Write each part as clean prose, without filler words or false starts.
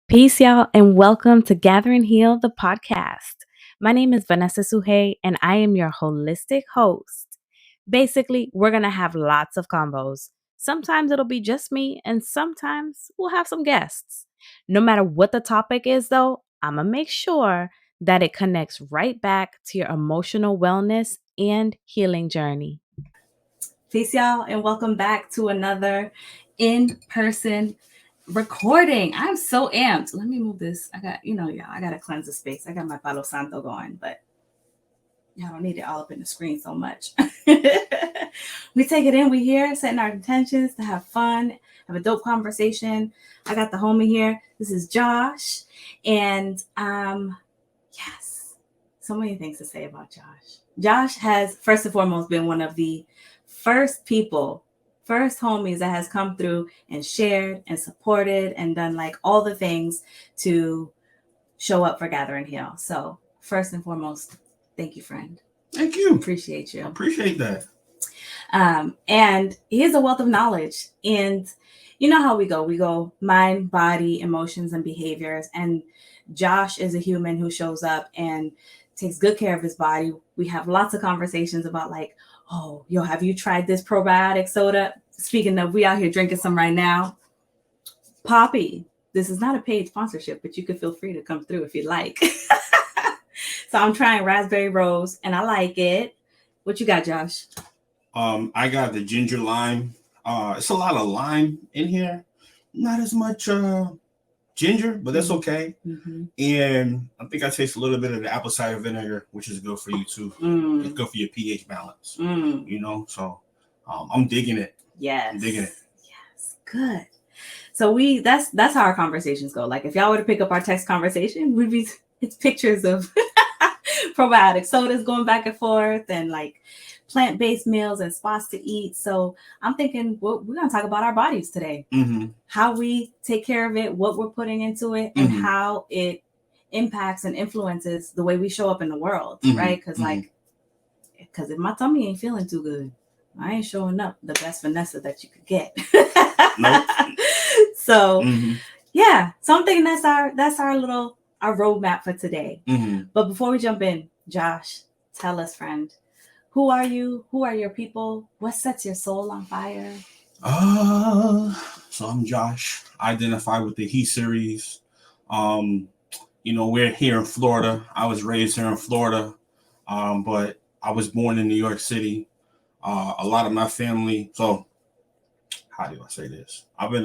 Peace, y'all, and welcome to Gather and Heal, the podcast. My name is Vanessa Sujey, and I am your holistic host. Basically, we're going to have lots of combos. Sometimes it'll be just me, and sometimes we'll have some guests. No matter what the topic is, though, I'm going to make sure that it connects right back to your emotional wellness and healing journey. Peace, y'all, and welcome back to another in-person recording. I'm so amped. Let me move this. I got to cleanse the space. I got my Palo Santo going, but y'all don't need it all up in the screen so much. We take it in. We here setting our intentions to have fun, have a dope conversation. I got the homie here. This is Josh. And yes, so many things to say about Josh. Josh has, first and foremost, been one of the first homies that has come through and shared and supported and done like all the things to show up for Gather and Heal. So first and foremost, thank you, friend. Thank you. Appreciate you. I appreciate that. And he has a wealth of knowledge. And you know how we go mind, body, emotions, and behaviors. And Josh is a human who shows up and takes good care of his body. We have lots of conversations about like, oh, yo, have you tried this probiotic soda? Speaking of, we out here drinking some right now. Poppy, this is not a paid sponsorship, but you can feel free to come through if you like. So I'm trying raspberry rose and I like it. What you got, Josh? I got the ginger lime. It's a lot of lime in here. Not as much ginger, but that's okay. Mm-hmm. And I think I taste a little bit of the apple cider vinegar, which is good for you too. It's good for your pH balance. You know, so I'm digging it. Yes. I'm digging it. Yes. Good. So that's how our conversations go. Like if y'all were to pick up our text conversation, it's pictures of probiotic sodas going back and forth and like plant-based meals and spots to eat. So I'm thinking we're going to talk about our bodies today, how we take care of it, what we're putting into it, and how it impacts and influences the way we show up in the world, right? Because if my tummy ain't feeling too good, I ain't showing up the best Vanessa that you could get. Nope. So yeah, so I'm thinking that's our roadmap for today. But before we jump in, Josh, tell us, friend, who are you? Who are your people? What sets your soul on fire? So I'm Josh. I identify with the He series. We're here in Florida. I was raised here in Florida, but I was born in New York City. A lot of my family. So, how do I say this? I'm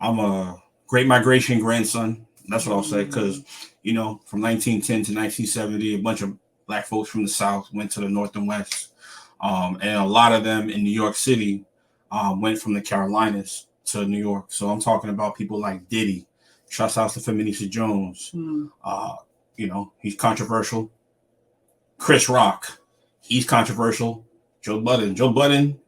a Great Migration grandson. That's what I'll say. Because from 1910 to 1970, a bunch of Black folks from the South went to the North and West, and a lot of them in New York City went from the Carolinas to New York. So I'm talking about people like Diddy. Shouts out to Vanessa Jones. He's controversial. Chris Rock, he's controversial. Joe Budden,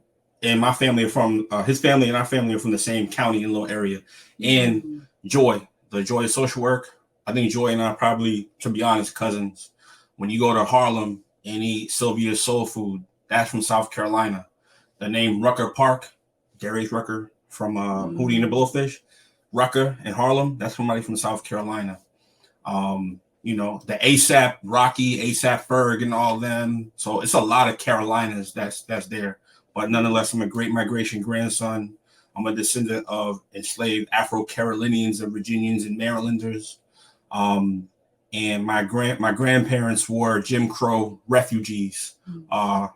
and my family are from his family and our family are from the same county and little area. And Joy, the Joy of social work. I think Joy and I probably, to be honest, cousins. When you go to Harlem and eat Sylvia's Soul Food, that's from South Carolina. The name Rucker Park, Darius Rucker from Hootie and the Blowfish, Rucker in Harlem, that's somebody from South Carolina. The ASAP Rocky, ASAP Ferg, and all them. So it's a lot of Carolinas that's there. But nonetheless, I'm a Great Migration grandson. I'm a descendant of enslaved Afro-Carolinians and Virginians and Marylanders. And my grandparents were Jim Crow refugees. I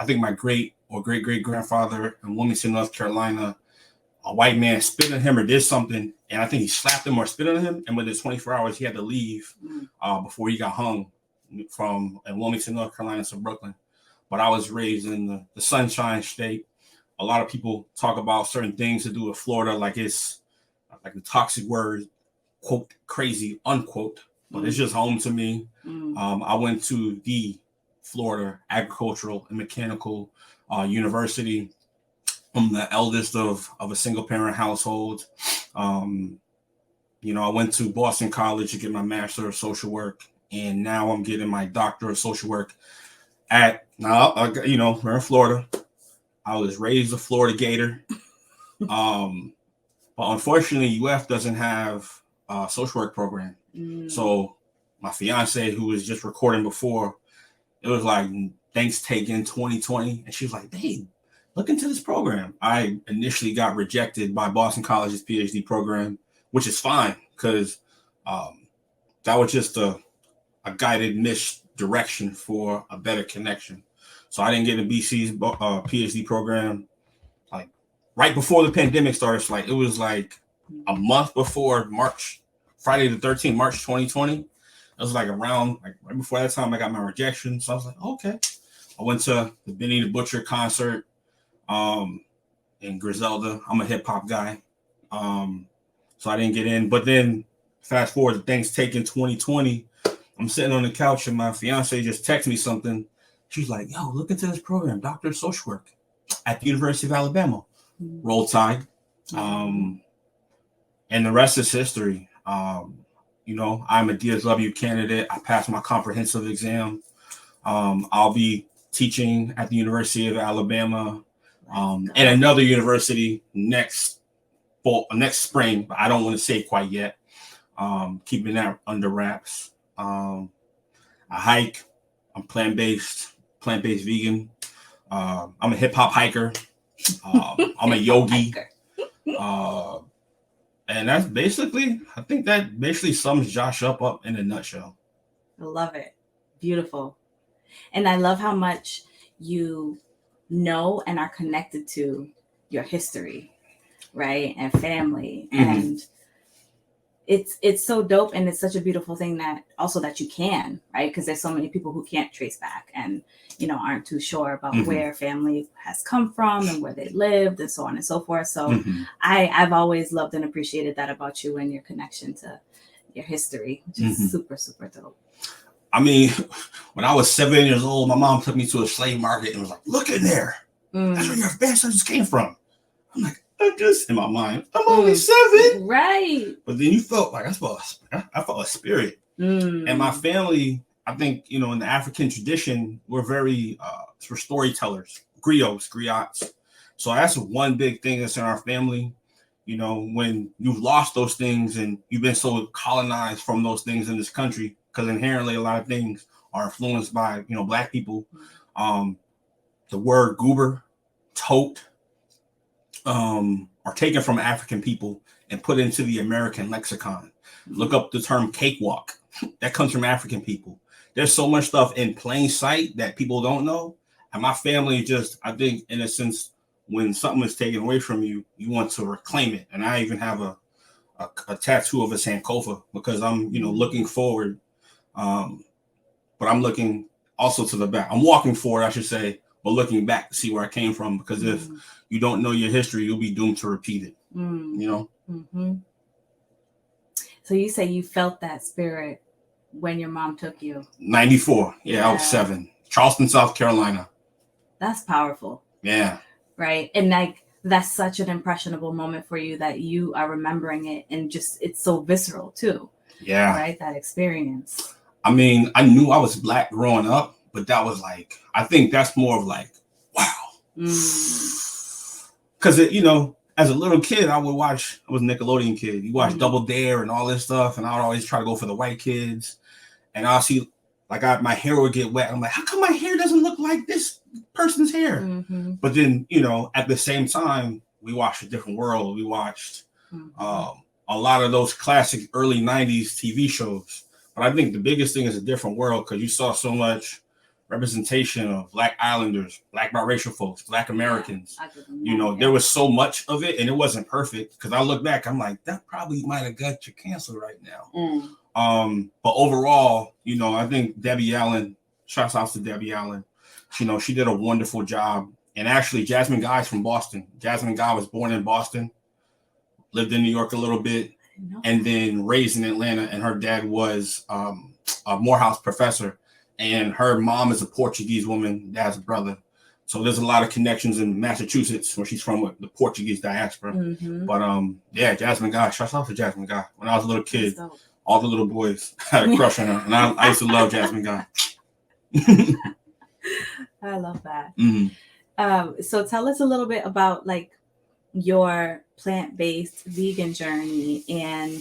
think my great grandfather in Wilmington, North Carolina, a white man spit on him or did something, and I think he slapped him or spit on him, and within 24 hours he had to leave before he got hung from Wilmington, North Carolina to Brooklyn. But I was raised in the Sunshine State. A lot of people talk about certain things to do with Florida, like it's like the toxic word, quote, crazy, unquote, but it's just home to me. I went to the Florida Agricultural and Mechanical University. I'm the eldest of a single parent household. I went to Boston College to get my master of social work, and now I'm getting my doctor of social work we're in Florida. I was raised a Florida Gator. But unfortunately, UF doesn't have a social work program. So my fiance, who was just recording before, it was like thanks taken 2020, and she was like, "Babe, look into this program." I initially got rejected by Boston College's PhD program, which is fine because that was just a guided misdirection for a better connection. So I didn't get in BC's PhD program like right before the pandemic started. So like it was like a month before Friday the 13th, March 2020. It was like around like right before that time I got my rejection. So I was like, okay. I went to the Benny the Butcher concert in Griselda. I'm a hip hop guy. So I didn't get in. But then fast forward to Thanks Taken 2020. I'm sitting on the couch and my fiance just texted me something. She's like, yo, look into this program, Doctor of Social Work at the University of Alabama. Roll Tide. And the rest is history. You know, I'm a DSW candidate. I passed my comprehensive exam. I'll be teaching at the University of Alabama and another university next spring, but I don't want to say quite yet. Keeping that under wraps. I hike. I'm plant-based vegan. I'm a hip hop hiker. I'm a yogi. And that's basically, I think that basically sums Josh up in a nutshell. I love it. Beautiful. And I love how much you know and are connected to your history, right? And family. And it's so dope, and it's such a beautiful thing that you can, right? Because there's so many people who can't trace back and, you know, aren't too sure about where family has come from and where they lived and so on and so forth. So I've always loved and appreciated that about you and your connection to your history, which is super, super dope. I mean, when I was 7 years old, my mom took me to a slave market and was like, look in there. That's where your ancestors came from. I'm like, I'm just in my mind, I'm only 7. Right. But then you felt like I felt a spirit. And my family, I think, you know, in the African tradition, we're storytellers, griots. So that's one big thing that's in our family. You know, when you've lost those things and you've been so colonized from those things in this country, because inherently a lot of things are influenced by, you know, Black people. The word goober, tote, are taken from African people and put into the American lexicon. Look up the term cakewalk. That comes from African people. There's so much stuff in plain sight that people don't know. And my family just, I think, in a sense, when something is taken away from you, you want to reclaim it. And I even have a tattoo of a Sankofa because I'm, you know, looking forward. But I'm looking also to the back. I'm walking forward, I should say, but looking back to see where I came from. Because if you don't know your history, you'll be doomed to repeat it. You know? So you say you felt that spirit when your mom took you? 94. Yeah, I was 7. Charleston, South Carolina. That's powerful. Yeah. Right. And like, that's such an impressionable moment for you that you are remembering it, and just, it's so visceral too. Yeah. Right. That experience. I mean, I knew I was Black growing up, but that was like, I think that's more of like, wow. Because, you know, as a little kid, I was a Nickelodeon kid. You watch Double Dare and all this stuff. And I would always try to go for the white kids. And I'll see, like, my hair would get wet. I'm like, how come my hair doesn't look like this person's hair? But then, you know, at the same time, we watched A Different World. We watched a lot of those classic early 90s TV shows. But I think the biggest thing is A Different World, because you saw so much representation of Black Islanders, Black biracial folks, Black Americans. You know, there was so much of it, and it wasn't perfect. Because I look back, I'm like, that probably might have got you canceled right now. But overall, you know, I think Debbie Allen, shouts out to Debbie Allen. You know, she did a wonderful job. And actually, Jasmine Guy's from Boston. Jasmine Guy was born in Boston, lived in New York a little bit, and then raised in Atlanta. And her dad was a Morehouse professor. And her mom is a Portuguese woman, dad's brother. So there's a lot of connections in Massachusetts, where she's from, with the Portuguese diaspora. But yeah, Jasmine Guy, shout out to Jasmine Guy. When I was a little kid, all the little boys had a crush on her. And I used to love Jasmine Guy. I love that. So tell us a little bit about, like, your plant-based vegan journey and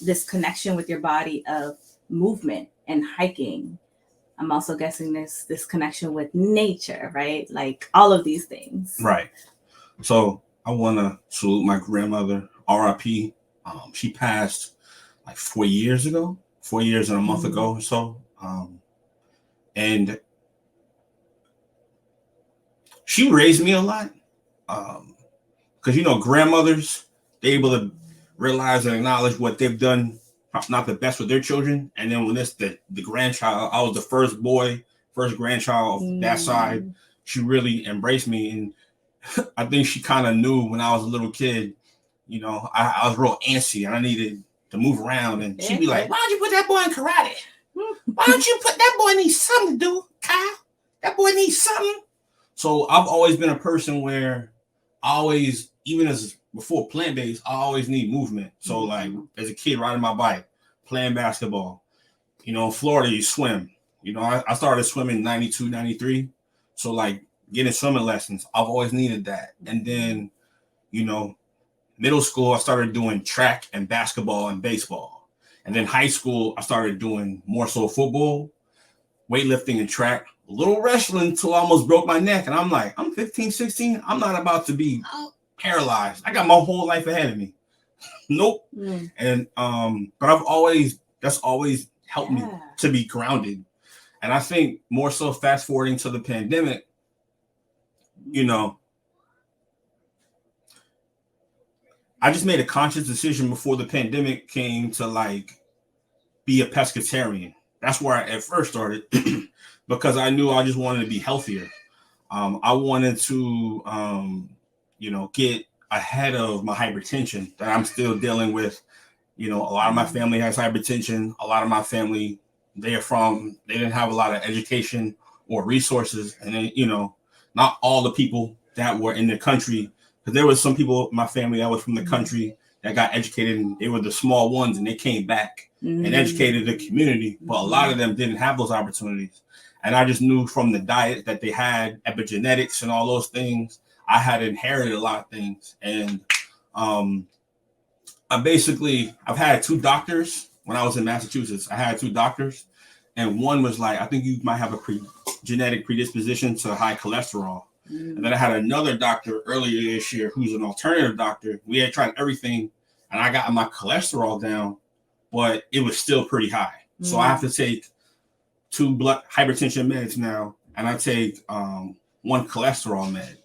this connection with your body of movement and hiking. I'm also guessing this connection with nature, right? Like all of these things. Right. So I want to salute my grandmother, R.I.P. She passed like 4 years ago, 4 years and a month ago or so. And she raised me a lot. Because, grandmothers, they're able to realize and acknowledge what they've done, not the best with their children. And then when it's the grandchild, I was the first grandchild of that side. She really embraced me. And I think she kind of knew when I was a little kid, I was real antsy and I needed to move around. And she'd be like, why don't you put that boy in karate? Why don't you put that boy needs something to do, Kyle? That boy needs something. So I've always been a person where even as before plant-based, I always need movement. So like as a kid riding my bike, playing basketball, in Florida, you swim. I started swimming in 92, 93. So like getting swimming lessons, I've always needed that. And then, middle school, I started doing track and basketball and baseball. And then high school, I started doing more so football, weightlifting and track, a little wrestling until I almost broke my neck. And I'm like, I'm 15, 16. I'm not about to be paralyzed. I got my whole life ahead of me. Nope. And but that's always helped me to be grounded. And I think more so fast forwarding to the pandemic, I just made a conscious decision before the pandemic came to like be a pescatarian. That's where I at first started because I knew I just wanted to be healthier. I wanted to, get ahead of my hypertension that I'm still dealing with. A lot of my family has hypertension. A lot of my family, they didn't have a lot of education or resources. And then, not all the people that were in the country, because there was some people in my family that was from the country that got educated and they were the small ones and they came back and educated the community. But a lot of them didn't have those opportunities. And I just knew from the diet that they had, epigenetics and all those things, I had inherited a lot of things. And I've had two doctors when I was in Massachusetts. I had two doctors, and one was like, I think you might have a genetic predisposition to high cholesterol. And then I had another doctor earlier this year who's an alternative doctor. We had tried everything, and I got my cholesterol down, but it was still pretty high. So I have to take 2 blood hypertension meds now, and I take 1 cholesterol med.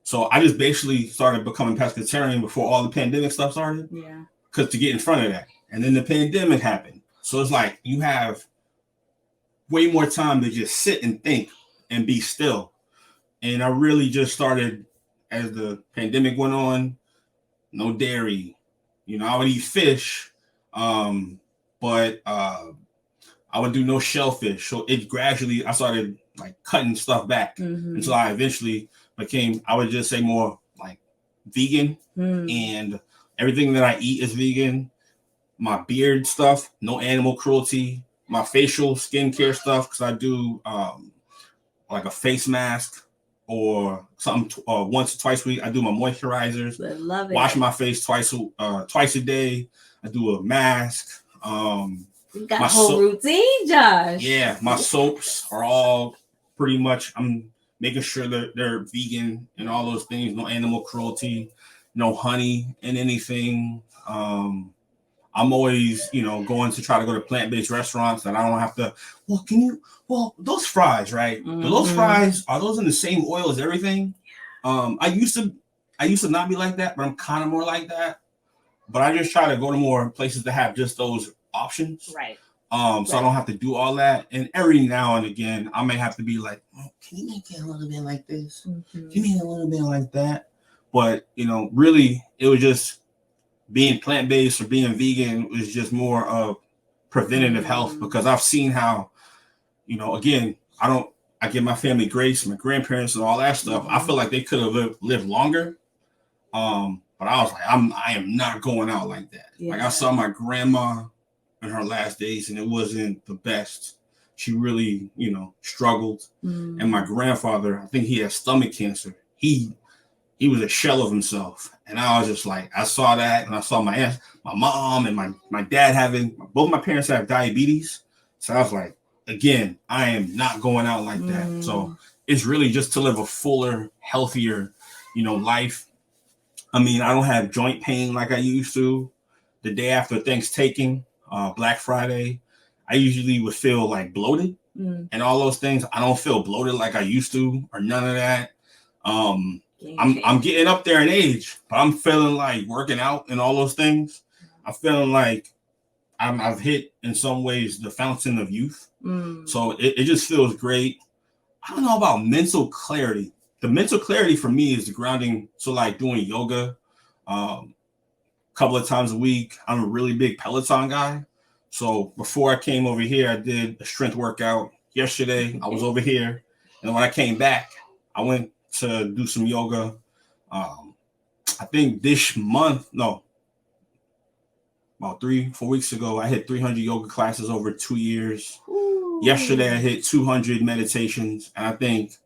So I just basically started becoming pescatarian before all the pandemic stuff started. Yeah. Because to get in front of that. And then the pandemic happened. So it's like you have way more time to just sit and think and be still. And I really just started as the pandemic went on, no dairy. I would eat fish, but I would do no shellfish. So I started like cutting stuff back until I eventually I would just say more like vegan, and everything that I eat is vegan. My beard stuff, no animal cruelty. My facial skincare stuff, because I do like a face mask or something once or twice a week. I do my moisturizers. I love it. Wash my face twice a day. I do a mask. You got a whole routine, Josh. Yeah, my soaps are all pretty much. I'm making sure that they're vegan and all those things. No animal cruelty, no honey in anything. I'm always, going to try to go to plant-based restaurants that I don't have to. Those fries, right? Those fries, are those in the same oil as everything? I used to not be like that, but I'm kind of more like that. But I just try to go to more places that have just those options. Right. So I don't have to do all that. And every now and again, I may have to be like, can you make it a little bit like this? Can you make it a little bit like that? But, really, it was just being plant-based or being vegan was just more of preventative health, because I've seen how, again, I give my family grace, my grandparents and all that stuff. I feel like they could have lived longer. But I was like, I am not going out like that. Yeah. Like I saw my grandma in her last days and it wasn't the best. She really, struggled. And my grandfather, I think he had stomach cancer. He he was a shell of himself. And I was just like, I saw that, and I saw my aunt, my mom, and my dad having, both my parents have diabetes. So I was like, again, I am not going out like that. So it's really just to live a fuller, healthier, life. I mean, I don't have joint pain like I used to. The day after Thanksgiving, Black Friday, I usually would feel like bloated and all those things. I don't feel bloated like I used to, or none of that. I'm getting up there in age, but I'm feeling like working out and all those things. I'm feeling like I've hit in some ways the fountain of youth. So it just feels great. I don't know about mental clarity. The mental clarity for me is the grounding. So like doing yoga, a couple of times a week. I'm a really big Peloton guy. So before I came over here, I did a strength workout. Yesterday, I was over here. And when I came back, I went to do some yoga. I think this month, no, about 3-4 weeks ago, I hit 300 yoga classes over 2 years. Ooh. Yesterday, I hit 200 meditations. And I think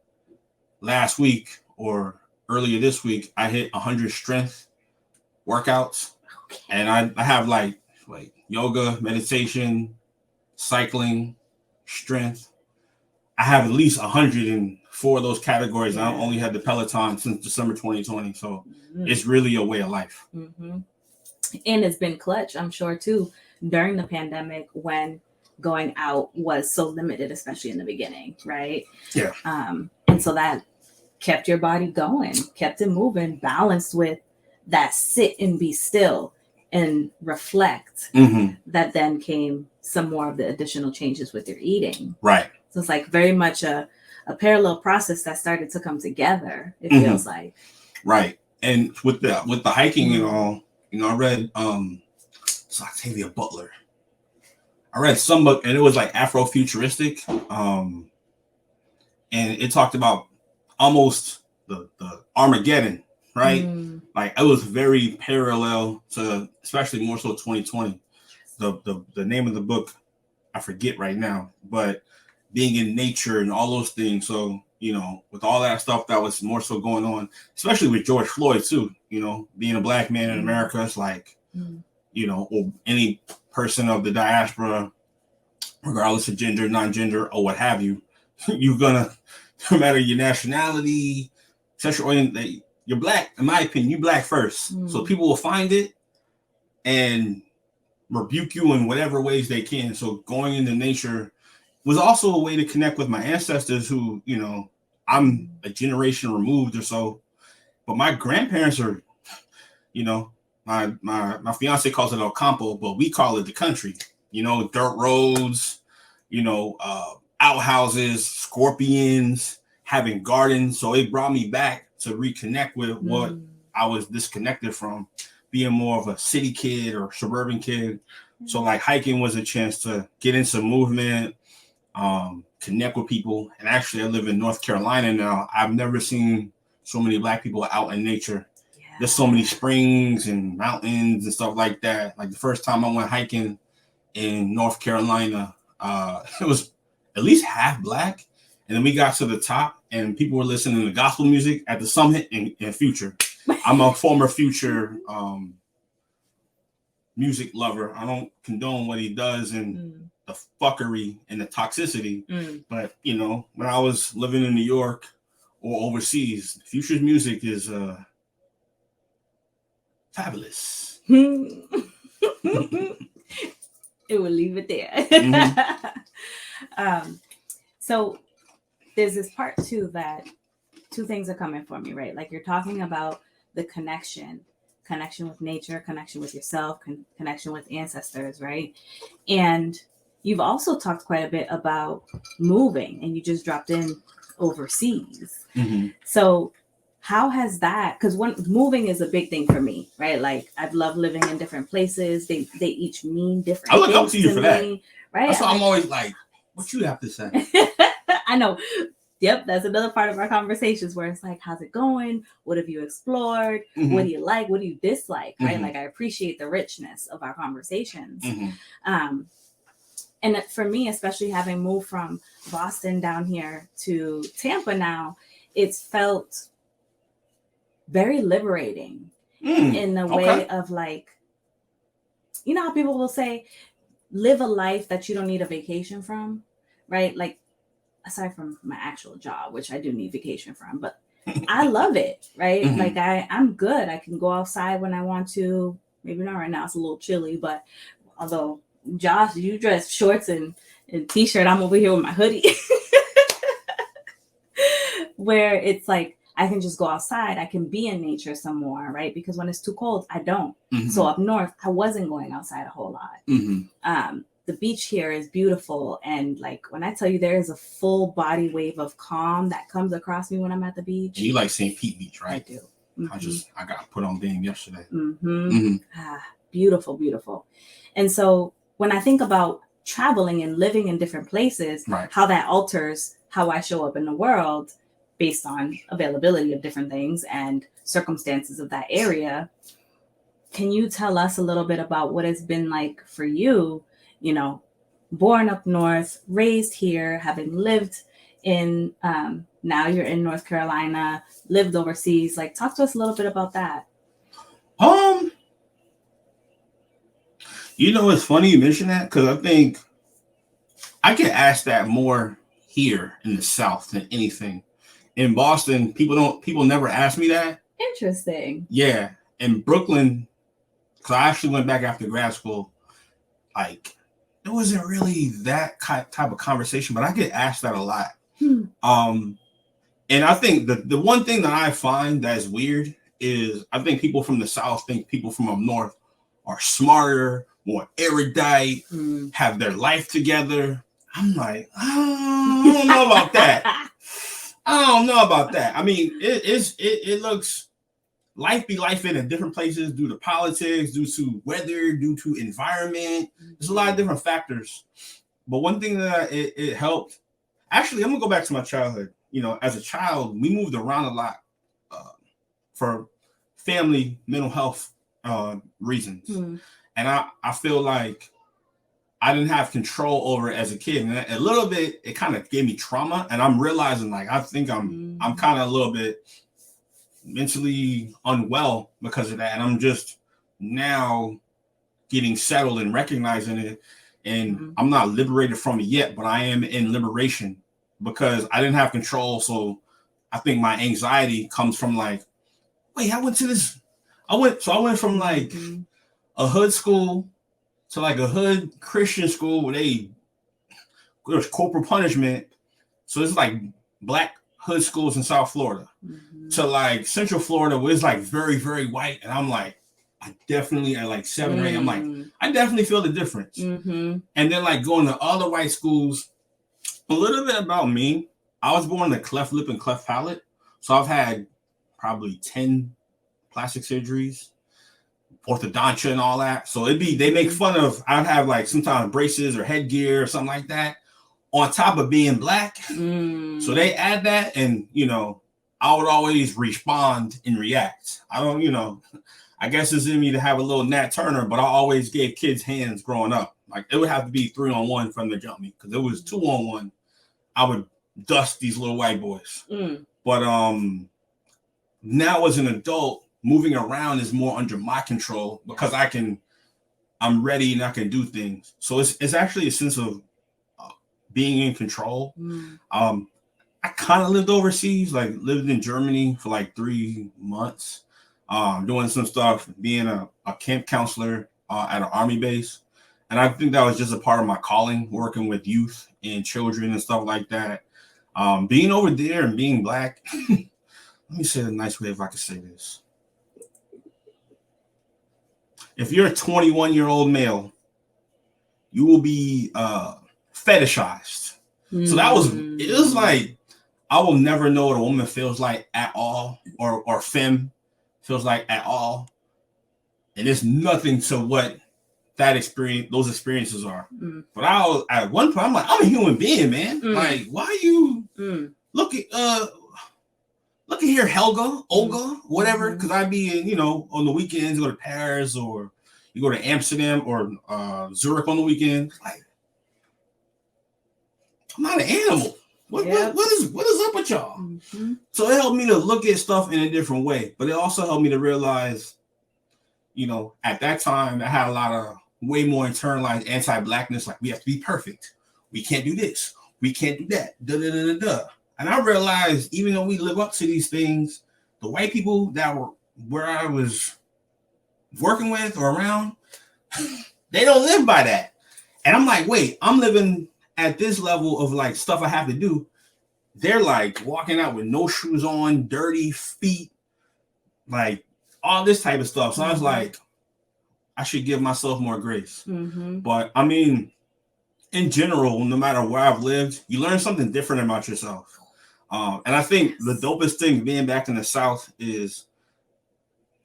last week or earlier this week, I hit 100 strength workouts. Okay. And I have like yoga, meditation, cycling, strength. I have at least 104 of those categories. Yeah. I only had the Peloton since December 2020. So it's really a way of life. Mm-hmm. And it's been clutch, I'm sure, too, during the pandemic when going out was so limited, especially in the beginning, right? Yeah. And so that kept your body going, kept it moving, balanced with that sit and be still and reflect. That then came some more of the additional changes with your eating. Right. So it's like very much a parallel process that started to come together, it feels like. Right. And with the hiking and all, I read Octavia Butler. I read some book, and it was like Afrofuturistic. And it talked about almost the Armageddon, right? Like it was very parallel to, especially more so 2020. The name of the book, I forget right now, but being in nature and all those things. So, with all that stuff that was more so going on, especially with George Floyd too, being a black man in America, it's like, or any person of the diaspora, regardless of gender, non-gender, or what have you, you're gonna, no matter your nationality, sexual orientation, you're black. In my opinion, you black first. So people will find it and rebuke you in whatever ways they can. So going into nature was also a way to connect with my ancestors who, I'm a generation removed or so, but my grandparents are, my fiance calls it El Campo, but we call it the country, dirt roads, outhouses, scorpions, having gardens. So it brought me back to reconnect with what I was disconnected from, being more of a city kid or suburban kid. So like hiking was a chance to get into movement, connect with people. And actually I live in North Carolina now. I've never seen so many black people out in nature. Yeah. There's so many springs and mountains and stuff like that. Like the first time I went hiking in North Carolina, it was at least half black. And then we got to the top and people were listening to gospel music at the summit in Future. I'm a former Future music lover. I don't condone what he does and the fuckery and the toxicity. But, when I was living in New York or overseas, Future's music is fabulous. It will leave it there. So there's this part too that two things are coming for me, right? Like you're talking about the connection with nature, connection with yourself, connection with ancestors, right? And you've also talked quite a bit about moving, and you just dropped in overseas. So how has that, because moving is a big thing for me, right? Like I've loved living in different places. They each mean different things. I look up to you for that, right? That's why I'm always like, what you have to say? I know. Yep, that's another part of our conversations where it's like, how's it going? What have you explored? What do you like? What do you dislike? Right? Like I appreciate the richness of our conversations. And for me, especially having moved from Boston down here to Tampa now, it's felt very liberating in the way of like, you know how people will say, live a life that you don't need a vacation from, right? Like, aside from my actual job, which I do need vacation from, but I love it, right? Mm-hmm. Like I'm good. I can go outside when I want to. Maybe not right now, it's a little chilly, but although Josh, you dress shorts and t-shirt, I'm over here with my hoodie. Where it's like I can just go outside, I can be in nature some more, right? Because when it's too cold, I don't. Mm-hmm. So up north, I wasn't going outside a whole lot. Mm-hmm. The beach here is beautiful, and like when I tell you there is a full body wave of calm that comes across me when I'm at the beach. And you like St. Pete Beach, right? I do. Mm-hmm. I got put on game yesterday. Mm-hmm. Mm-hmm. Beautiful, beautiful. And so when I think about traveling and living in different places, right, how that alters how I show up in the world based on availability of different things and circumstances of that area. Can you tell us a little bit about what it's been like for you, you know, born up north, raised here, having lived in, now you're in North Carolina, lived overseas. Like, talk to us a little bit about that. You know, it's funny you mention that because I think I get asked that more here in the South than anything. In Boston, people never ask me that. Interesting. Yeah. In Brooklyn, because I actually went back after grad school, like, it wasn't really that type of conversation, but I get asked that a lot. And I think the one thing that I find that is weird is I think people from the South think people from up north are smarter, more erudite, have their life together. I'm like, I don't know about that. I don't know about that. I mean, it looks life be life in different places due to politics, due to weather, due to environment. There's a lot of different factors. But one thing that it helped, actually, I'm gonna go back to my childhood. You know, as a child, we moved around a lot for family mental health reasons. And I feel like I didn't have control over it as a kid. And a little bit, it kind of gave me trauma. And I'm realizing, like, I think I'm kind of a little bit mentally unwell because of that. And I'm just now getting settled and recognizing it. And I'm not liberated from it yet, but I am in liberation because I didn't have control. So I think my anxiety comes from like, wait, I went from like a hood school to like a hood Christian school where there's corporal punishment. So it's like black hood schools in South Florida to like Central Florida where it's like very, very white. And I'm like, I definitely at like 7 or 8, I'm like, I definitely feel the difference. And then like going to other white schools, a little bit about me. I was born with a cleft lip and cleft palate. So I've had probably 10 plastic surgeries, orthodontia and all that. So they make fun of, I'd have like sometimes braces or headgear or something like that on top of being black. So they add that and, you know, I would always respond and react. I don't, you know, I guess it's in me to have a little Nat Turner, but I always gave kids hands growing up. Like it would have to be 3-on-1 from the jump me because it was 2-on-1. I would dust these little white boys. But now as an adult, moving around is more under my control because I'm ready and I can do things. So it's actually a sense of being in control. I kind of lived overseas, like lived in Germany for like 3 months, doing some stuff, being a camp counselor at an army base. And I think that was just a part of my calling, working with youth and children and stuff like that. Being over there and being black, let me say it a nice way if I could say this. If you're a 21-year-old male, you will be fetishized. So it was like, I will never know what a woman feels like at all, or femme feels like at all. And it's nothing to what those experiences are. But at one point, I'm like, I'm a human being, man. Like, why you look at here, Olga, whatever. Because I'd be in, you know, on the weekends, go to Paris or you go to Amsterdam or Zurich on the weekend. Like, I'm not an animal. What is up with y'all? Mm-hmm. So it helped me to look at stuff in a different way, but it also helped me to realize, at that time I had a lot of way more internalized anti-blackness. Like, we have to be perfect. We can't do this. We can't do that. Da da da da da. And I realized, even though we live up to these things, the white people that were where I was working with or around, they don't live by that. And I'm like, wait, I'm living at this level of like stuff I have to do. They're like walking out with no shoes on, dirty feet, like all this type of stuff. So I was like, I should give myself more grace. Mm-hmm. But I mean, in general, no matter where I've lived, you learn something different about yourself. And I think the dopest thing being back in the South is,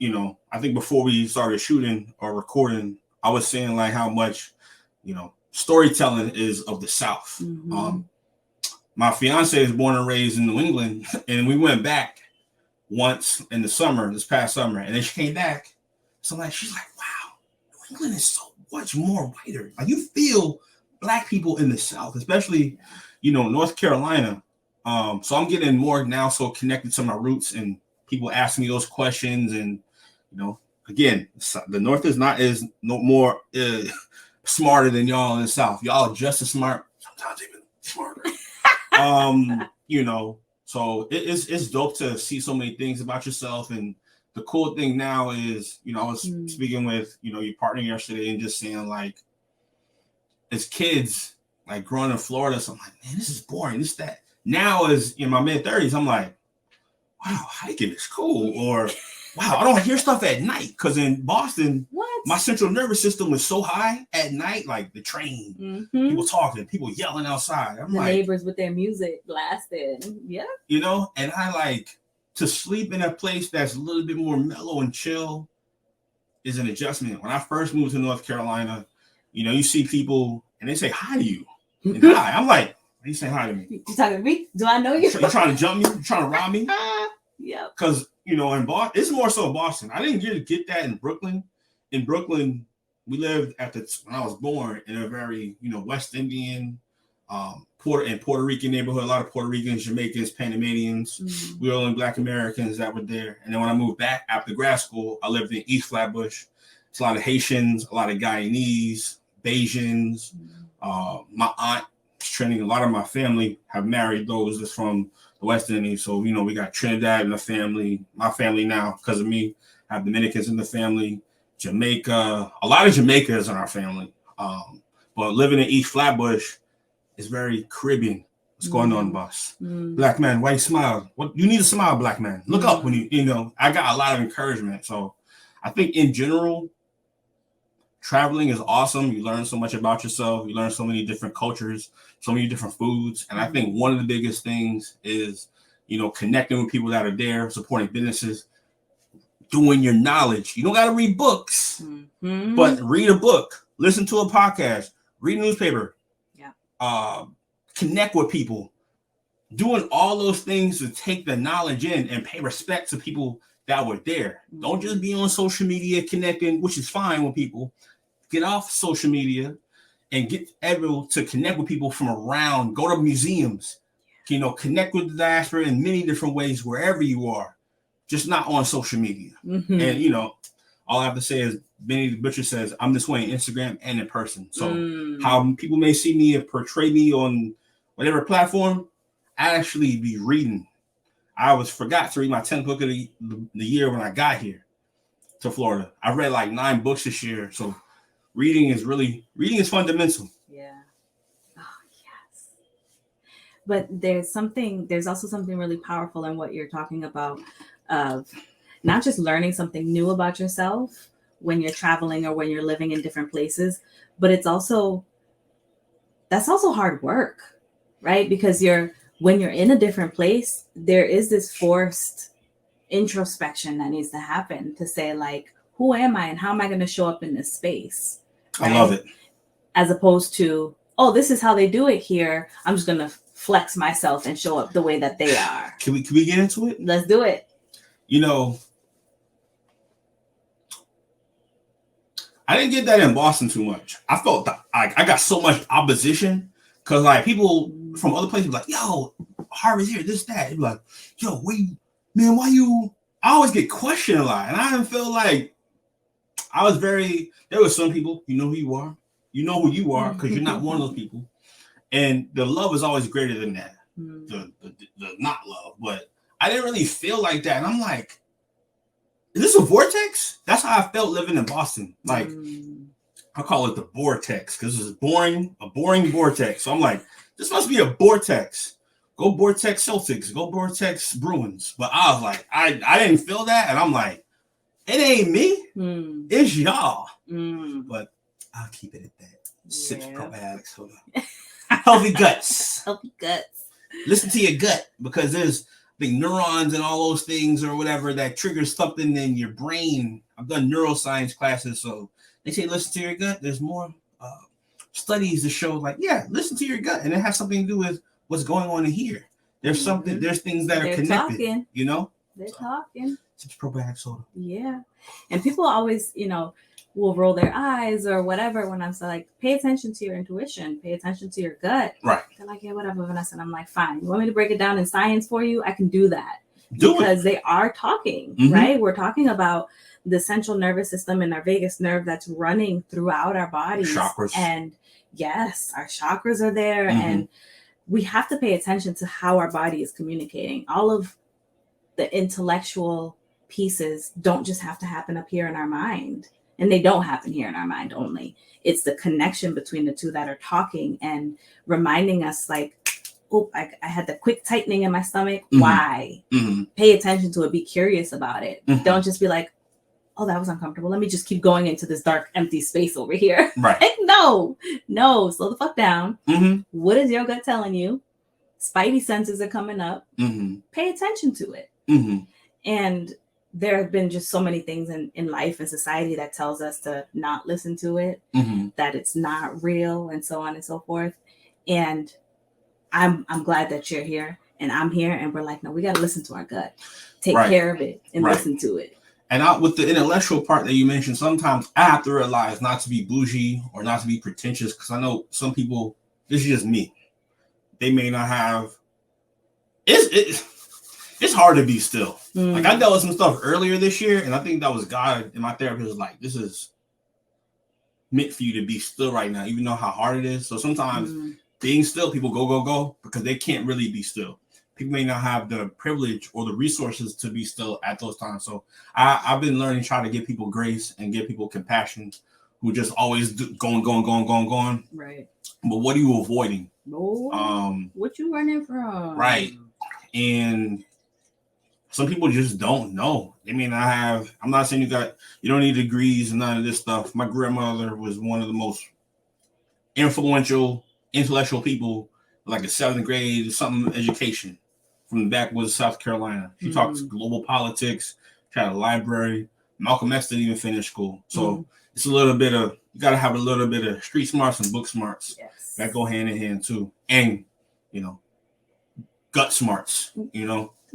I think before we started shooting or recording, I was saying like how much, storytelling is of the South. Mm-hmm. My fiance is born and raised in New England, and we went back once in the summer, this past summer, and then she came back. So like, she's like, wow, New England is so much more whiter. Like, you feel Black people in the South, especially, North Carolina. So I'm getting more now so connected to my roots, and people ask me those questions. And, again, the North is no more smarter than y'all in the South. Y'all are just as smart, sometimes even smarter. So it's dope to see so many things about yourself. And the cool thing now is, I was speaking with, your partner yesterday and just saying like, as kids, like growing in Florida, so I'm like, man, this is boring. This, that. Now as in my mid 30s, I'm like, wow, hiking is cool. Or wow, I don't hear stuff at night. Because in Boston, my central nervous system was so high at night, like the train, people talking, people yelling outside. I'm like, neighbors with their music blasted. Yeah. And I like to sleep in a place that's a little bit more mellow and chill is an adjustment. When I first moved to North Carolina, you see people and they say hi to you. And hi. I'm like, you saying hi to me? You talking to me? Do I know you? You trying to jump me? You trying to rob me? Yeah. Because, in Boston, it's more so in Boston. I didn't get that in Brooklyn. In Brooklyn, we lived when I was born in a very, West Indian, Puerto Rican neighborhood. A lot of Puerto Ricans, Jamaicans, Panamanians. Mm-hmm. We were only Black Americans that were there. And then when I moved back after grad school, I lived in East Flatbush. It's a lot of Haitians, a lot of Guyanese, Bajans. My aunt training, a lot of my family have married those that's from the West Indies. So, we got Trinidad in the family. My family now, because of me, have Dominicans in the family, Jamaica. A lot of Jamaica is in our family. But living in East Flatbush is very Caribbean. What's going on, boss? Black man, why you smile? What you need to smile, Black man. Look up when I got a lot of encouragement. So I think in general, traveling is awesome. You learn so much about yourself. You learn so many different cultures, so many different foods. And I think one of the biggest things is, connecting with people that are there, supporting businesses, doing your knowledge. You don't got to read books, but read a book, listen to a podcast, read a newspaper, connect with people, doing all those things to take the knowledge in and pay respect to people that were there. Don't just be on social media connecting, which is fine with people. Get off social media and get able to connect with people from around. Go to museums, connect with the diaspora in many different ways wherever you are, just not on social media. And, all I have to say is Benny the Butcher says, I'm this way on Instagram and in person. So how people may see me and portray me on whatever platform, I actually be reading. I forgot to read my 10th book of the year when I got here to Florida. I read like 9 books this year. So reading is fundamental. Yeah. Oh, yes. But there's also something really powerful in what you're talking about of not just learning something new about yourself when you're traveling or when you're living in different places, but that's also hard work, right? Because when you're in a different place, there is this forced introspection that needs to happen to say like, who am I and how am I going to show up in this space? Right? I love it. As opposed to, oh, this is how they do it here. I'm just going to flex myself and show up the way that they are. Can we get into it? Let's do it. I didn't get that in Boston too much. I felt that I got so much opposition Because like people from other places be like, yo, Harvard's here, this, that. They be like, yo, why you? I always get questioned a lot. And I didn't feel like there were some people, you know who you are. You know who you are because you're not one of those people. And the love is always greater than that. The not love. But I didn't really feel like that. And I'm like, is this a vortex? That's how I felt living in Boston. Like, I call it the vortex because it's a boring vortex. So I'm like, this must be a vortex. Go Vortex Celtics, go Vortex Bruins. But I was like, I didn't feel that. And I'm like, it ain't me. It's y'all. But I'll keep it at that. Sips probiotics. Hold on. Healthy guts. Healthy guts. Listen to your gut because there's the neurons and all those things or whatever that triggers something in your brain. I've done neuroscience classes, so they say listen to your gut. There's more studies to show like, yeah, listen to your gut, and it has something to do with what's going on in here. There's something. There's things that are connected. Talking. You know, they're talking. It's probiotic soda. Yeah, and people always, will roll their eyes or whatever when I'm like, pay attention to your intuition, pay attention to your gut. Right. They're like, yeah, whatever, Vanessa. And I'm like, fine. You want me to break it down in science for you? I can do that. Because they are talking, right? We're talking about the central nervous system and our vagus nerve that's running throughout our bodies. Chakras. And yes, our chakras are there. And we have to pay attention to how our body is communicating. All of the intellectual pieces don't just have to happen up here in our mind. And they don't happen here in our mind only. It's the connection between the two that are talking and reminding us like, oh, I had the quick tightening in my stomach. Why? Pay attention to it. Be curious about it. Don't just be like, oh, that was uncomfortable. Let me just keep going into this dark, empty space over here. Right. Like, no, slow the fuck down. What is your gut telling you? Spidey senses are coming up. Pay attention to it. And there have been just so many things in life and society that tells us to not listen to it, that it's not real, and so on and so forth. And I'm glad that you're here and I'm here, and we're like, no, we got to listen to our gut, take care of it, and listen to it. And with the intellectual part that you mentioned, sometimes I have to realize not to be bougie or not to be pretentious, because I know some people, this is just me, they may not have. It's hard to be still. Like I dealt with some stuff earlier this year, and I think that was God and my therapist was like, this is meant for you to be still right now, even though how hard it is. So sometimes being still, people go because they can't really be still. People may not have the privilege or the resources to be still at those times. So I've been learning, try to give people grace and give people compassion who just always going. Right. But what are you avoiding? What you running from? Right. And some people just don't know. I mean, I'm not saying you don't need degrees and none of this stuff. My grandmother was one of the most influential, intellectual people, like a 7th grade or something education from the backwoods of South Carolina. She talks global politics, she had a library. Malcolm X didn't even finish school. So it's a little bit of, you got to have a little bit of street smarts and book smarts. Yes. That go hand in hand too. And, gut smarts,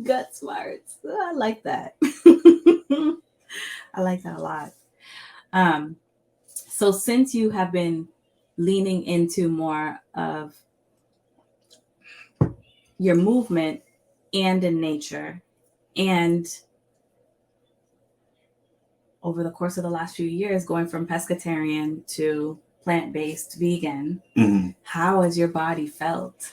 Gut smarts. I like that. I like that a lot. So since you have been leaning into more of your movement and in nature, and over the course of the last few years, going from pescatarian to plant-based vegan, how has your body felt?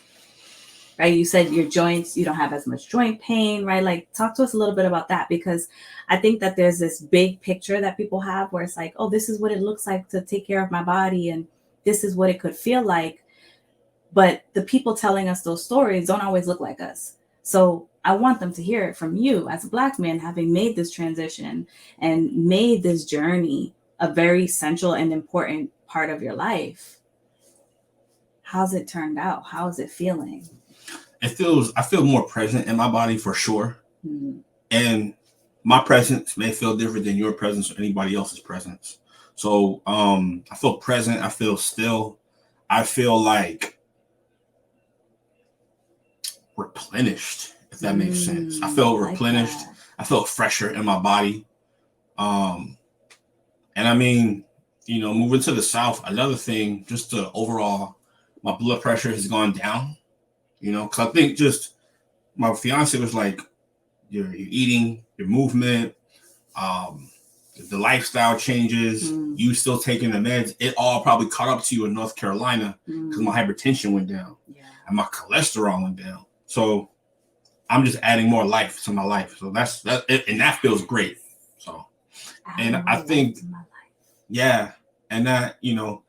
Right? You said your joints, you don't have as much joint pain, right? Like, talk to us a little bit about that, because I think that there's this big picture that people have where it's like, oh, this is what it looks like to take care of my body, and this is what it could feel like. But the people telling us those stories don't always look like us. So I want them to hear it from you as a Black man, having made this transition and made this journey a very central and important part of your life. How's it turned out? How is it feeling? I feel more present in my body for sure. And my presence may feel different than your presence or anybody else's presence. So I feel present. I feel still. I feel like replenished, if that makes sense. I feel replenished. Like I feel fresher in my body. And I mean, moving to the South, another thing, just the overall My blood pressure has gone down, because I think just my fiance was like, your eating, your movement, the lifestyle changes, you still taking the meds, it all probably caught up to you in North Carolina because my hypertension went down and my cholesterol went down. So I'm just adding more life to my life. So that's it, and that feels great. So, and I think, yeah, and that,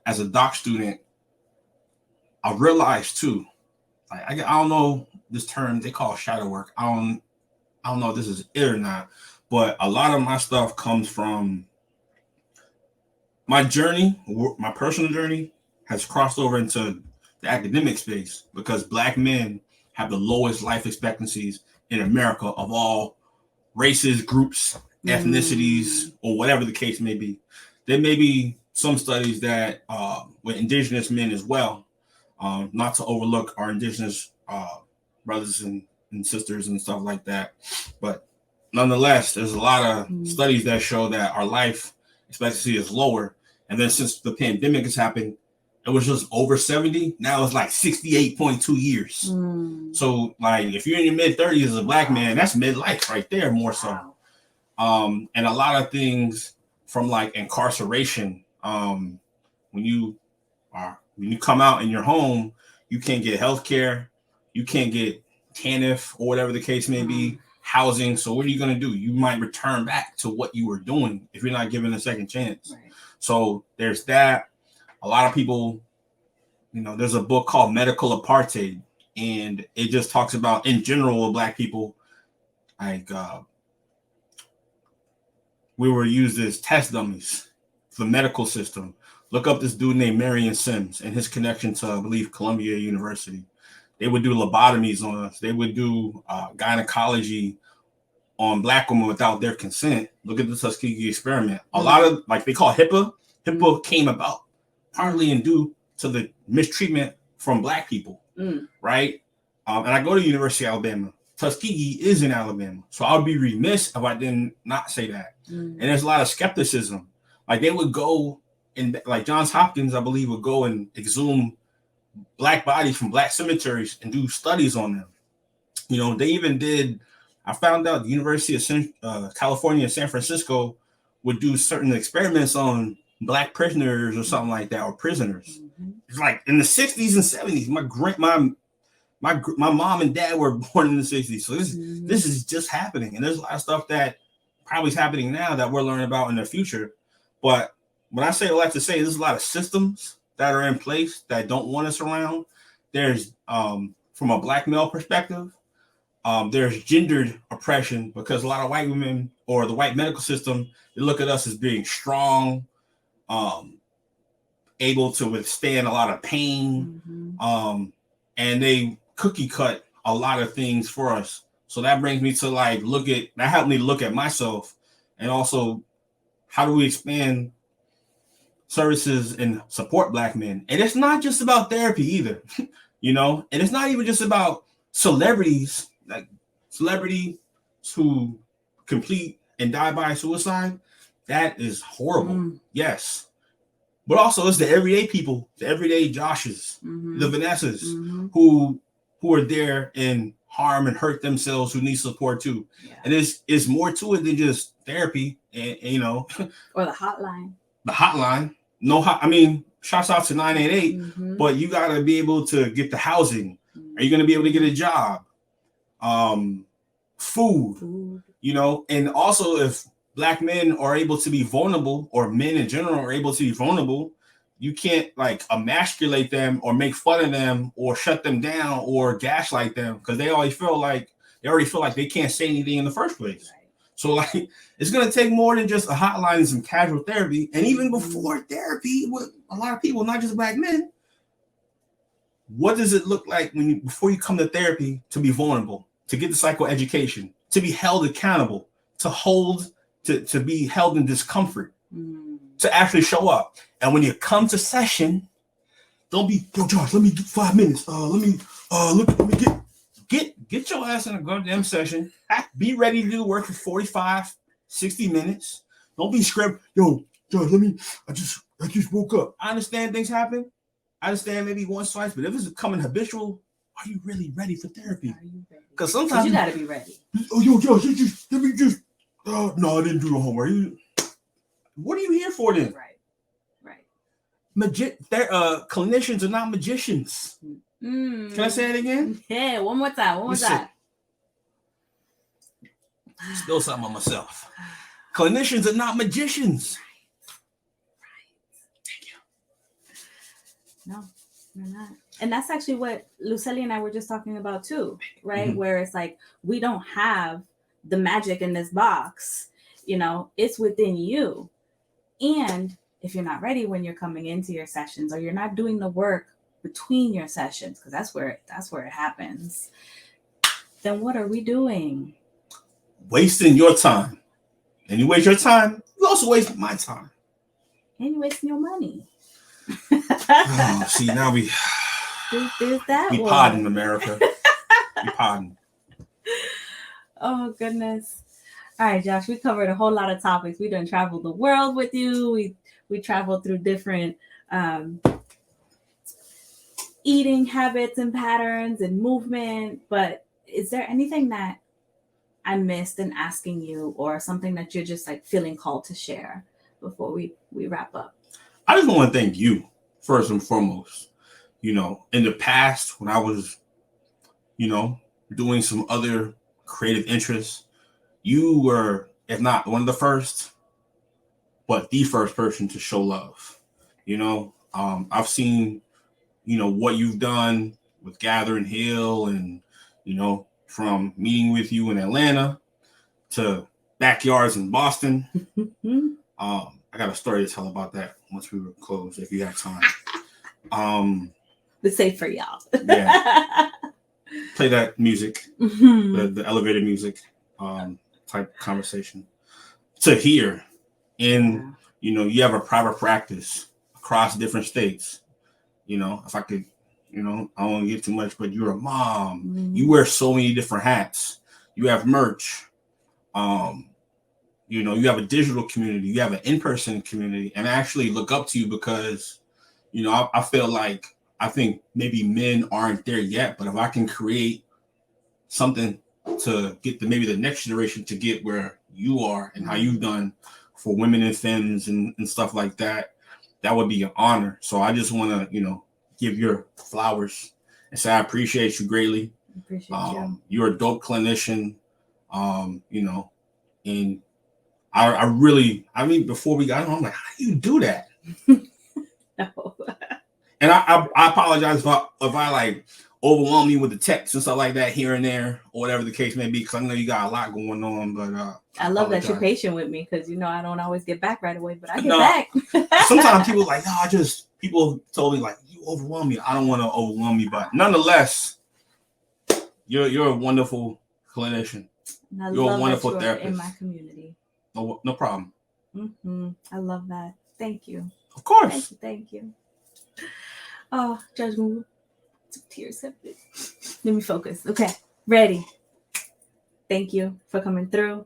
as a doc student, I realized too, I don't know this term they call shadow work. I don't know if this is it or not, but a lot of my stuff comes from my journey. My personal journey has crossed over into the academic space because Black men have the lowest life expectancies in America of all races, groups, ethnicities, or whatever the case may be. There may be some studies that with indigenous men as well, not to overlook our indigenous brothers and sisters and stuff like that. But nonetheless, there's a lot of studies that show that our life expectancy is lower. And then since the pandemic has happened, it was just over 70. Now it's like 68.2 years. So like if you're in your mid 30s as a Black man, that's midlife right there more so. And a lot of things from like incarceration, when you come out in your home, you can't get health care, you can't get TANF or whatever the case may be, housing. So what are you going to do? You might return back to what you were doing if you're not given a second chance. Right. So there's that. A lot of people, there's a book called Medical Apartheid, and it just talks about, in general, Black people, like we were used as test dummies for the medical system. Look up this dude named Marion Sims and his connection to, I believe, Columbia University. They would do lobotomies on us. They would do gynecology on Black women without their consent. Look at the Tuskegee experiment. A lot of, like they call HIPAA. HIPAA came about partly and due to the mistreatment from Black people, right? And I go to University of Alabama. Tuskegee is in Alabama. So I would be remiss if I didn't not say that. And there's a lot of skepticism. Like they would go, and like Johns Hopkins, I believe, would go and exhume Black bodies from Black cemeteries and do studies on them. They even did, I found out the University of California in San Francisco would do certain experiments on Black prisoners or something like that, or prisoners. It's like in the 60s and 70s. My mom and dad were born in the 60s. So this is just happening. And there's a lot of stuff that probably is happening now that we're learning about in the future. But when I say what I like to say, there's a lot of systems that are in place that don't want us around. There's from a Black male perspective, there's gendered oppression because a lot of white women or the white medical system, they look at us as being strong, able to withstand a lot of pain, and they cookie cut a lot of things for us. So that brings me to that helped me look at myself, and also how do we expand services and support Black men. And it's not just about therapy either, and it's not even just about celebrities, like celebrities who complete and die by suicide. That is horrible. Yes. But also it's the everyday people, the everyday Joshes, the Vanessas who are there and harm and hurt themselves, who need support too. Yeah. And it's more to it than just therapy and or the hotline. The hotline. Shouts out to 988, but you got to be able to get the housing. Are you going to be able to get a job? Food. And also if Black men are able to be vulnerable, or men in general are able to be vulnerable, you can't emasculate them or make fun of them or shut them down or gaslight them because they already feel like they can't say anything in the first place. Right. So it's going to take more than just a hotline and some casual therapy. And even before therapy, with a lot of people, not just Black men, what does it look like before you come to therapy to be vulnerable, to get the psychoeducation, to be held accountable, to be held in discomfort, to actually show up? And when you come to session, don't be, yo, Josh, let me do 5 minutes. Let me get your ass in a goddamn session. Be ready to do the work for 45, 60 minutes. Don't be script. Yo, Josh, I just woke up. I understand things happen. I understand maybe once, twice, but if it's becoming habitual, are you really ready for therapy? Because sometimes you got to be ready. Oh, yo, Josh, let me just. No, I didn't do the homework. What are you here for then? Right. Clinicians are not magicians. Can I say it again? Yeah, one more time. Spill something on myself. Clinicians are not magicians. Right. Thank you. No, they're not. And that's actually what Lucely and I were just talking about too, right? Mm-hmm. Where it's like, we don't have the magic in this box, it's within you. And if you're not ready when you're coming into your sessions, or you're not doing the work between your sessions, because that's where it happens, then what are we doing? Wasting your time. And you waste your time, you also waste my time. And you're wasting your money. See, now we pardon America. We pardon. Oh, goodness. All right, Josh, we covered a whole lot of topics. We done traveled the world with you. We traveled through different eating habits and patterns and movement. But is there anything that I missed in asking you, or something that you're just like feeling called to share before we wrap up? I just want to thank you first and foremost. In the past when I was, doing some other creative interests, you were, if not one of the first, but the first person to show love. I've seen, what you've done with Gather and Heal, and, from meeting with you in Atlanta to backyards in Boston. I got a story to tell about that once we were closed, if you have time. It's safe for y'all. Yeah. Play that music, the elevator music type conversation. To hear in, you have a private practice across different states. If I could, I don't want to get too much, but you're a mom. Mm-hmm. You wear so many different hats. You have merch. You have a digital community. You have an in-person community. And I actually look up to you because, I feel like, I think maybe men aren't there yet, but if I can create something to get maybe the next generation to get where you are and how you've done for women and femmes and stuff like that, that would be an honor. So I just want to, give your flowers and say I appreciate you greatly. Appreciate you. You're a dope clinician, and I really, before we got on, I'm like, how do you do that? No. And I apologize if I like overwhelm you with the text and stuff like that here and there, or whatever the case may be, because I know you got a lot going on. But I love that you're patient with me, because I don't always get back right away, but I get back. Sometimes people like, people told me like, you overwhelm me. I don't want to overwhelm you, but nonetheless, you're a wonderful clinician. You're a wonderful therapist in my community. No problem. Mm-hmm. I love that. Thank you. Of course. Thank you. Oh, Judge, tears have been. Let me focus. Okay, ready. Thank you for coming through.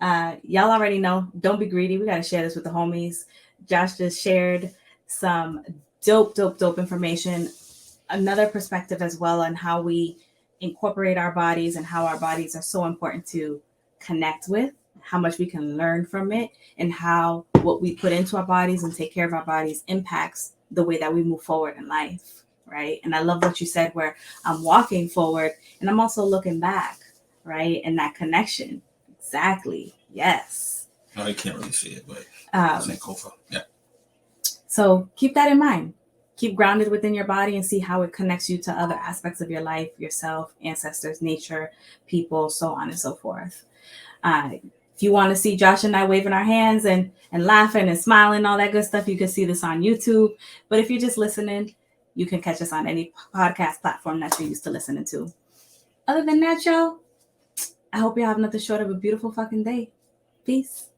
Y'all already know, don't be greedy. We got to share this with the homies. Josh just shared some dope information. Another perspective as well on how we incorporate our bodies and how our bodies are so important to connect with, how much we can learn from it, and how what we put into our bodies and take care of our bodies impacts the way that we move forward in life, right? And I love what you said, where I'm walking forward and I'm also looking back, right? And that connection. Exactly. Yes. No, you can't really see it, but it's Kofa. Yeah. So keep that in mind. Keep grounded within your body and see how it connects you to other aspects of your life, yourself, ancestors, nature, people, so on and so forth. If you want to see Josh and I waving our hands and laughing and smiling, all that good stuff, you can see this on YouTube. But if you're just listening, you can catch us on any podcast platform that you're used to listening to. Other than that, y'all, I hope you have nothing short of a beautiful fucking day. Peace.